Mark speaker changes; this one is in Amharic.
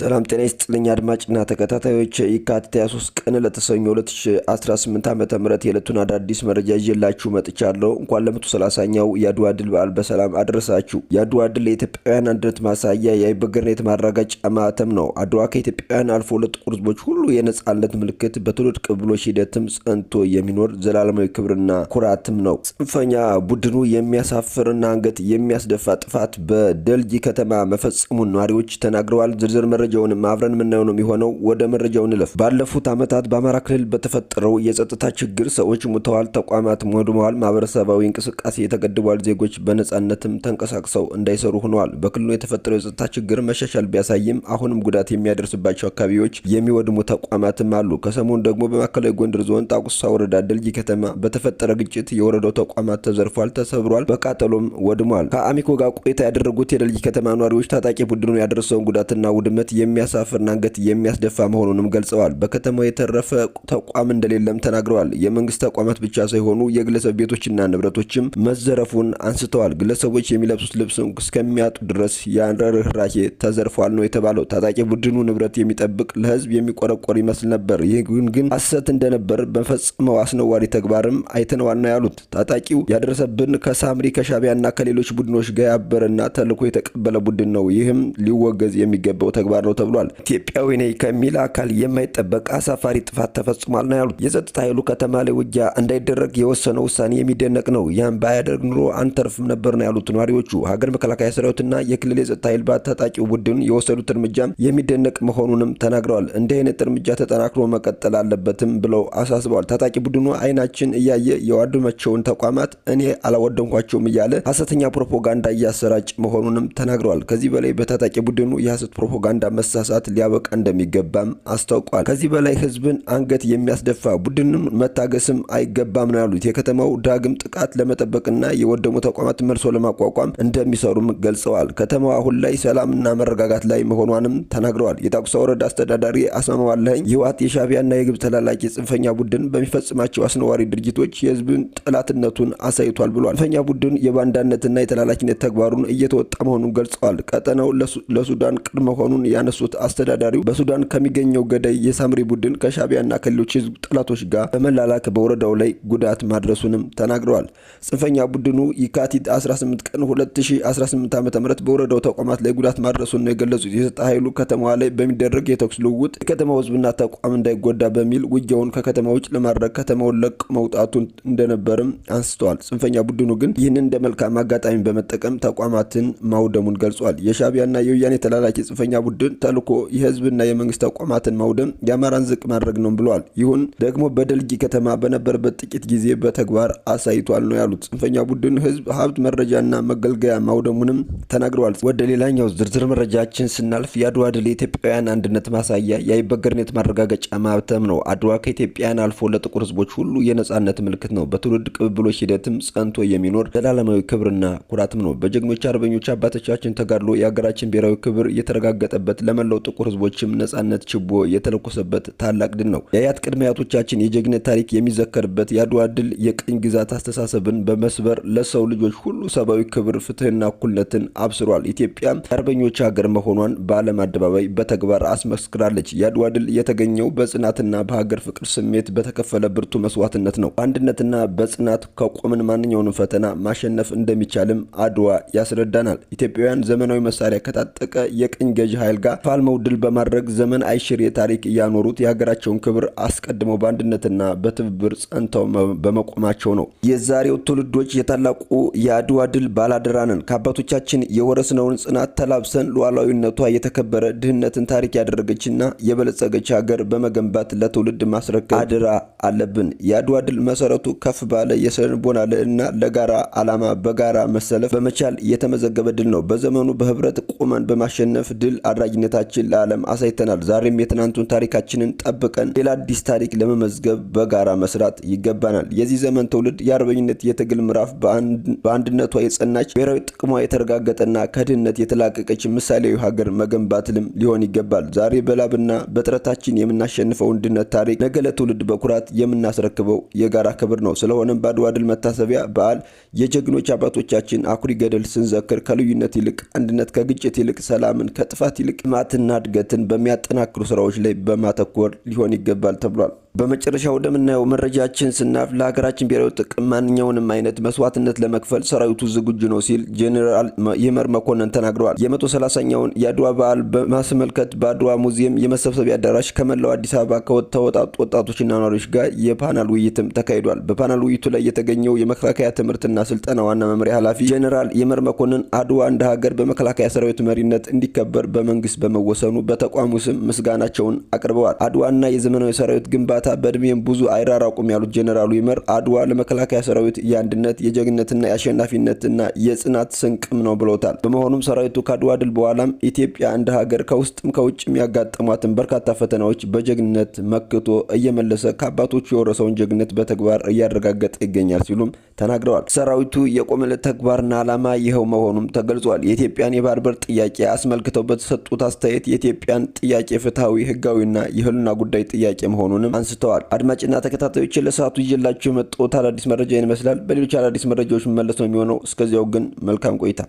Speaker 1: ሰላም ጤና ይስጥልኝ አድማጭና ተከታታዮች የካቲት 23 ቀን ለተሰኞ 2018 ዓ.ም የዕለቱን አዳዲስ መረጃ ይዤላችሁ መጥቻለሁ። እንኳን ለ130ኛው የአድዋ ድል በዓል በሰላም አደረሳችሁ። የአድዋ ድል የኢትዮጵያውያን አንድነት ማሳያ የአይበገሬነት ማረጋገጫ ማህተም ነው። አድዋ ከኢትዮጵያውያን አልፎ ለጥቁር ሕዝቦች ሁሉ የነጻነት ምልክት፣ በትውልድ ቅብብሎሽ ሂደትም ጸንቶ የሚኖር ዘላለማዊ ክብርና ኩራትም ነው። ጽንፈኛ ቡድኑ የሚያሳፍርና አንገት የሚያስደፋ ጥፋት በደልጂ ከተማ መፈጸሙን ነዋሪዎች ተናግረዋል። ዝርዝር መረጃውን አብረን ምናየው ነው የሚሆነው። ወደ መረጃው እንለፍ። ባለፉት ዓመታት በአማራ ክልል በተፈጠረው የጸጥታ ችግር ሰዎች ሙተዋል፣ ተቋማት ወድመዋል፣ ማህበረሰባዊ እንቅስቃሴ ተገድቧል፣ ዜጎች በነጻነትም ተንቀሳቅሰው እንዳይሰሩ ሆነዋል። በክልሉ የተፈጠረው የጸጥታ ችግር መሻሻል ቢያሳይም አሁንም ጉዳት የሚያደርስባቸው አካባቢዎች የሚወድሙ ተቋማትም አሉ። ከሰሞኑ ደግሞ በማዕከላዊ ጎንደር ዞን ጣቁሳ ወረዳ ደልጂ ከተማ በተፈጠረ ግጭት የወረዳው ተቋማት ተዘርፏል፣ ተሰብሯል፣ በቃጠሎም ወድሟል። ከአሚኮ ጋር ቆይታ ያደረጉት የደልጂ ከተማ ነዋሪዎች ታጣቂ ቡድኑ ያደረሰውን ጉዳትና ውድመት የሚያሳፍርና አንገት የሚያስደፋ መሆኑንም ገልጸዋል። በከተማው የተረፈ ተቋም እንደሌለም ተናግረዋል። የመንግስት ተቋማት ብቻ ሳይሆኑ የግለሰብ ቤቶችና ንብረቶችም መዘረፉን አንስተዋል። ግለሰቦች የሚለብሱት ልብስ እስከሚያጡ ድረስ ያንረህራሄ ተዘርፏል ነው የተባለው። ታጣቂ ቡድኑ ንብረት የሚጠብቅ ለህዝብ የሚቆረቆር ይመስል ነበር። ይህ ግን ሐሰት እንደነበር በፈጸመው አስነዋሪ ተግባርም አይተነዋል ነው ያሉት። ታጣቂው ያደረሰብን ከሳምሪ ከሻቢያና ከሌሎች ቡድኖች ጋር ያበረና ተልዕኮ የተቀበለ ቡድን ነው። ይህም ሊወገዝ የሚገባው ተግባር ነው ተብሏል። ኢትዮጵያዊ ነኝ ከሚል አካል የማይጠበቅ አሳፋሪ ጥፋት ተፈጽሟል ነው ያሉት። የጸጥታ ኃይሉ ከተማ ላይ ውጊያ እንዳይደረግ የወሰነው ውሳኔ የሚደነቅ ነው። ያን ባያደርግ ኑሮ አንተርፍም ነበር ነው ያሉት ነዋሪዎቹ። ሀገር መከላከያ ሰራዊትና የክልል የጸጥታ ኃይል በታጣቂው ቡድን የወሰዱት እርምጃም የሚደነቅ መሆኑንም ተናግረዋል። እንዲህ አይነት እርምጃ ተጠናክሮ መቀጠል አለበትም ብለው አሳስበዋል። ታጣቂ ቡድኑ አይናችን እያየ የዋደመቸውን ተቋማት እኔ አላወደምኳቸውም እያለ ሐሰተኛ ፕሮፓጋንዳ እያሰራጭ መሆኑንም ተናግረዋል። ከዚህ በላይ በታጣቂ ቡድኑ የሐሰት ፕሮፓጋንዳ መሳሳት ሊያበቃ እንደሚገባም አስታውቋል። ከዚህ በላይ ህዝብን አንገት የሚያስደፋ ቡድንን መታገስም አይገባም ነው ያሉት። የከተማው ዳግም ጥቃት ለመጠበቅና የወደሙ ተቋማት መልሶ ለማቋቋም እንደሚሰሩም ገልጸዋል። ከተማው አሁን ላይ ሰላምና መረጋጋት ላይ መሆኗንም ተናግረዋል። የጣቁሳ ወረዳ አስተዳዳሪ አስማማዋለኝ የህወሓት የሻቢያና የግብፅ ተላላኪ ጽንፈኛ ቡድን በሚፈጽማቸው አስነዋሪ ድርጊቶች የህዝብን ጠላትነቱን አሳይቷል ብሏል። ጽንፈኛ ቡድን የባንዳነትና የተላላኪነት ተግባሩን እየተወጣ መሆኑን ገልጸዋል። ቀጠናው ለሱዳን ቅርብ መሆኑን ያነሱት አስተዳዳሪው በሱዳን ከሚገኘው ገዳይ የሳምሪ ቡድን ከሻቢያና ከሌሎች ህዝብ ጠላቶች ጋር በመላላክ በወረዳው ላይ ጉዳት ማድረሱንም ተናግረዋል። ጽንፈኛ ቡድኑ የካቲት 18 ቀን 2018 ዓ.ም በወረዳው ተቋማት ላይ ጉዳት ማድረሱን ነው የገለጹት። የጸጥታ ኃይሉ ከተማዋ ላይ በሚደረግ የተኩስ ልውውጥ የከተማው ህዝብና ተቋም እንዳይጎዳ በሚል ውጊያውን ከከተማ ውጭ ለማድረግ ከተማውን ለቅ መውጣቱን እንደነበርም አንስተዋል። ጽንፈኛ ቡድኑ ግን ይህንን እንደ መልካም አጋጣሚ በመጠቀም ተቋማትን ማውደሙን ገልጿል። የሻቢያና የወያኔ ተላላኪ ጽንፈኛ ቡድን ተልዕኮ የህዝብና የመንግስት ተቋማትን ማውደም የአማራን ዝቅ ማድረግ ነው ብለዋል። ይሁን ደግሞ በደልጂ ከተማ በነበረበት ጥቂት ጊዜ በተግባር አሳይቷል ነው ያሉት። ጽንፈኛ ቡድን ህዝብ ሀብት፣ መረጃና መገልገያ ማውደሙንም ተናግረዋል። ወደ ሌላኛው ዝርዝር መረጃችን ስናልፍ የአድዋ ድል የኢትዮጵያውያን አንድነት ማሳያ የአይበገሬነት ማረጋገጫ ማህተም ነው። አድዋ ከኢትዮጵያውያን አልፎ ለጥቁር ህዝቦች ሁሉ የነጻነት ምልክት ነው። በትውልድ ቅብብሎች ሂደትም ጸንቶ የሚኖር ዘላለማዊ ክብርና ኩራትም ነው። በጀግኖች አርበኞች አባቶቻችን ተጋድሎ የሀገራችን ብሔራዊ ክብር የተረጋገጠበት ለመላው ጥቁር ህዝቦችም ነጻነት ችቦ የተለኮሰበት ታላቅ ድል ነው። የአያት ቅድመ አያቶቻችን የጀግነት ታሪክ የሚዘከርበት የአድዋ ድል የቅኝ ግዛት አስተሳሰብን በመስበር ለሰው ልጆች ሁሉ ሰብአዊ ክብር፣ ፍትህና እኩልነትን አብስሯል። ኢትዮጵያ የአርበኞች ሀገር መሆኗን በዓለም አደባባይ በተግባር አስመስክራለች። የአድዋ ድል የተገኘው በጽናትና በሀገር ፍቅር ስሜት በተከፈለ ብርቱ መስዋዕትነት ነው። በአንድነትና በጽናት ከቆምን ማንኛውንም ፈተና ማሸነፍ እንደሚቻልም አድዋ ያስረዳናል። ኢትዮጵያውያን ዘመናዊ መሳሪያ ከታጠቀ የቅኝ ገዢ ኃይል ጋር ፋልመው ድል በማድረግ ዘመን አይሽር የታሪክ ያኖሩት የሀገራቸውን ክብር አስቀድመው በአንድነትና በትብብር ጸንተው በመቆማቸው ነው። የዛሬው ትውልዶች የታላቁ የአድዋ ድል ባላደራነን። ከአባቶቻችን የወረስነውን ጽናት ተላብሰን ሉዓላዊነቷ የተከበረ ድህነትን ታሪክ ያደረገችና የበለጸገች ሀገር በመገንባት ለትውልድ ማስረከብ አደራ አለብን። የአድዋ ድል መሰረቱ ከፍ ባለ የስነ-ልቦና ልዕልና ለጋራ ዓላማ በጋራ መሰለፍ በመቻል የተመዘገበ ድል ነው። በዘመኑ በህብረት ቆመን በማሸነፍ ድል አድራጊነታችን ለዓለም አሳይተናል። ዛሬም የትናንቱን ታሪካችንን ጠብቀን ሌላ አዲስ ታሪክ ለመመዝገብ በጋራ መስራት ይገባናል። የዚህ ዘመን ትውልድ የአርበኝነት የትግል ምዕራፍ በአንድነቷ የጸናች ብሔራዊ ጥቅሟ የተረጋገጠና ከድህነት የተላቀቀች ምሳሌያዊ ሀገር መገንባትልም ሊሆን ይገባል። ዛሬ በላብና በጥረታችን የምናሸንፈው አንድነት ታሪክ ነገ ለትውልድ በኩራት የምናስረክበው የጋራ ክብር ነው። ስለሆነም በአድዋ ድል መታሰቢያ በዓል የጀግኖች አባቶቻችን አኩሪ ገድል ስንዘክር ከልዩነት ይልቅ አንድነት፣ ከግጭት ይልቅ ሰላምን፣ ከጥፋት ይልቅ ልማትና እድገትን በሚያጠናክሩ ስራዎች ላይ በማተኮር ሊሆን ይገባል ተብሏል። በመጨረሻ ወደምናየው መረጃችን ስናልፍ ለሀገራችን ብሔራዊ ጥቅም ማንኛውንም አይነት መስዋዕትነት ለመክፈል ሰራዊቱ ዝግጁ ነው ሲል ጄኔራል ይመር መኮንን ተናግረዋል። የ130ኛውን የአድዋ በዓል በማስመልከት በአድዋ ሙዚየም የመሰብሰቢያ አዳራሽ ከመላው አዲስ አበባ ከተወጣጡ ወጣቶችና ነዋሪዎች ጋር የፓናል ውይይትም ተካሂዷል። በፓናል ውይይቱ ላይ የተገኘው የመከላከያ ትምህርትና ስልጠና ዋና መምሪያ ኃላፊ ጄኔራል ይመር መኮንን አድዋ እንደ ሀገር በመከላከያ ሰራዊት መሪነት እንዲከበር በመንግስት በመወሰኑ በተቋሙ ስም ምስጋናቸውን አቅርበዋል። አድዋና የዘመናዊ ሰራዊት ግንባታ በእድሜም ብዙ አይራራቁም ያሉት ጄኔራሉ ይመር አድዋ ለመከላከያ ሰራዊት የአንድነት የጀግንነትና የአሸናፊነትና የጽናት ስንቅም ነው ብለውታል። በመሆኑም ሰራዊቱ ከአድዋ ድል በኋላም ኢትዮጵያ እንደ ሀገር ከውስጥም ከውጭም ያጋጠሟትን በርካታ ፈተናዎች በጀግንነት መክቶ እየመለሰ ከአባቶቹ የወረሰውን ጀግንነት በተግባር እያረጋገጠ ይገኛል ሲሉም ተናግረዋል። ሰራዊቱ የቆመለት ተግባርና ዓላማ ይኸው መሆኑም ተገልጿል። የኢትዮጵያን የባህር በር ጥያቄ አስመልክተው በተሰጡት አስተያየት የኢትዮጵያን ጥያቄ ፍትሐዊ፣ ህጋዊና የህልውና ጉዳይ ጥያቄ መሆኑንም አንስተዋል። አድማጭና ተከታታዮች ለሰዓቱ ይዤላችሁ የመጣሁት አዳዲስ መረጃ ይመስላል። በሌሎች አዳዲስ መረጃዎች መመለስ ነው የሚሆነው። እስከዚያው ግን መልካም ቆይታ